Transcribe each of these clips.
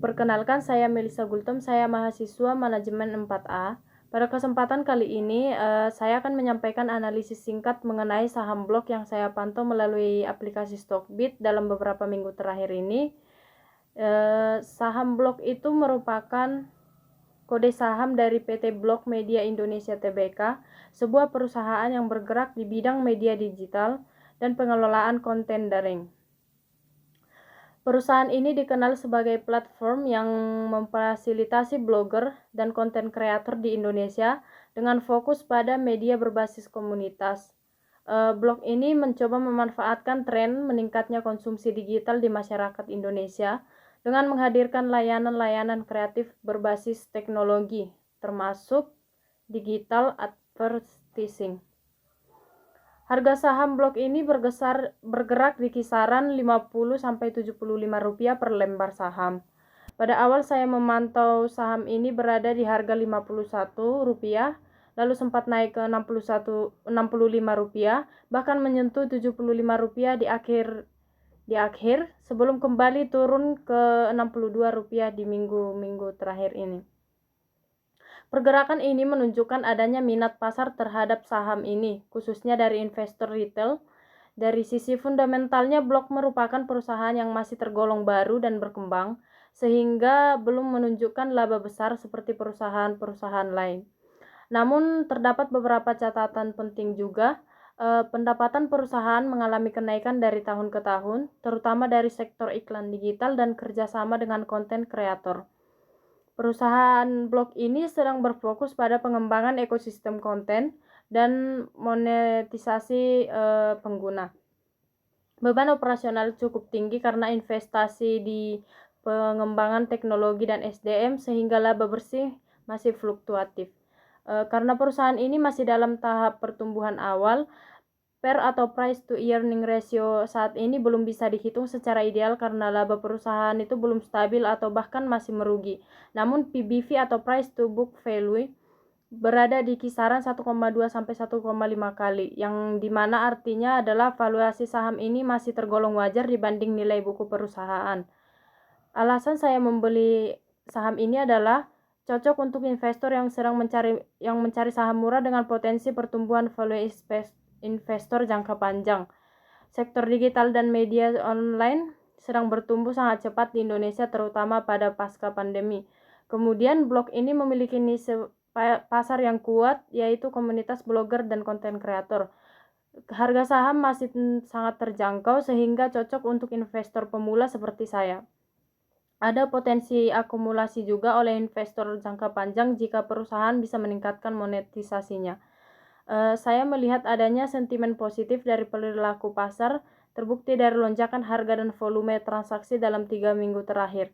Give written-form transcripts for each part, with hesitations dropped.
Perkenalkan, saya Melissa Gultom, saya mahasiswa manajemen 4A. Pada kesempatan kali ini, saya akan menyampaikan analisis singkat mengenai saham blok yang saya pantau melalui aplikasi Stockbit dalam beberapa minggu terakhir ini. Saham blok itu merupakan kode saham dari PT Blok Media Indonesia Tbk, sebuah perusahaan yang bergerak di bidang media digital dan pengelolaan konten daring. Perusahaan ini dikenal sebagai platform yang memfasilitasi blogger dan konten kreator di Indonesia dengan fokus pada media berbasis komunitas. Blog ini mencoba memanfaatkan tren meningkatnya konsumsi digital di masyarakat Indonesia dengan menghadirkan layanan-layanan kreatif berbasis teknologi, termasuk digital advertising. Harga saham blok ini bergerak di kisaran Rp50-Rp75 per lembar saham. Pada awal saya memantau saham ini berada di harga Rp51, lalu sempat naik ke Rp65, bahkan menyentuh Rp75 di akhir sebelum kembali turun ke Rp62 di minggu-minggu terakhir ini. Pergerakan ini menunjukkan adanya minat pasar terhadap saham ini, khususnya dari investor retail. Dari sisi fundamentalnya, Blok merupakan perusahaan yang masih tergolong baru dan berkembang, sehingga belum menunjukkan laba besar seperti perusahaan-perusahaan lain. Namun, terdapat beberapa catatan penting juga. Pendapatan perusahaan mengalami kenaikan dari tahun ke tahun, terutama dari sektor iklan digital dan kerjasama dengan konten kreator. Perusahaan blog ini sedang berfokus pada pengembangan ekosistem konten dan monetisasi pengguna. Beban operasional cukup tinggi karena investasi di pengembangan teknologi dan SDM sehingga laba bersih masih fluktuatif. Karena perusahaan ini masih dalam tahap pertumbuhan awal, PER atau price to earning ratio saat ini belum bisa dihitung secara ideal karena laba perusahaan itu belum stabil atau bahkan masih merugi. Namun PBV atau price to book value berada di kisaran 1,2 sampai 1,5 kali, yang dimana artinya adalah valuasi saham ini masih tergolong wajar dibanding nilai buku perusahaan. Alasan saya membeli saham ini adalah cocok untuk investor yang sedang mencari saham murah dengan potensi pertumbuhan value investor jangka panjang. Sektor digital dan media online sedang bertumbuh sangat cepat di Indonesia, terutama pada pasca pandemi. Kemudian blog ini memiliki niche pasar yang kuat, yaitu komunitas blogger dan konten kreator. Harga saham masih sangat terjangkau sehingga cocok untuk investor pemula seperti saya. Ada potensi akumulasi juga oleh investor jangka panjang jika perusahaan bisa meningkatkan monetisasinya. Saya melihat adanya sentimen positif dari perilaku pasar, terbukti dari lonjakan harga dan volume transaksi dalam 3 minggu terakhir.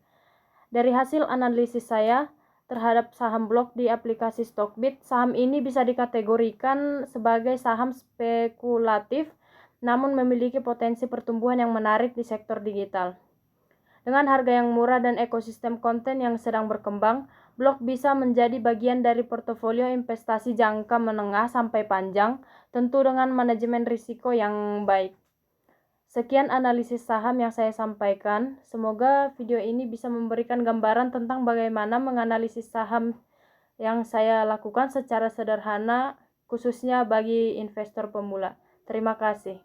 Dari hasil analisis saya terhadap saham blok di aplikasi Stockbit, saham ini bisa dikategorikan sebagai saham spekulatif, namun memiliki potensi pertumbuhan yang menarik di sektor digital. Dengan harga yang murah dan ekosistem konten yang sedang berkembang, Blok bisa menjadi bagian dari portofolio investasi jangka menengah sampai panjang, tentu dengan manajemen risiko yang baik. Sekian analisis saham yang saya sampaikan. Semoga video ini bisa memberikan gambaran tentang bagaimana menganalisis saham yang saya lakukan secara sederhana, khususnya bagi investor pemula. Terima kasih.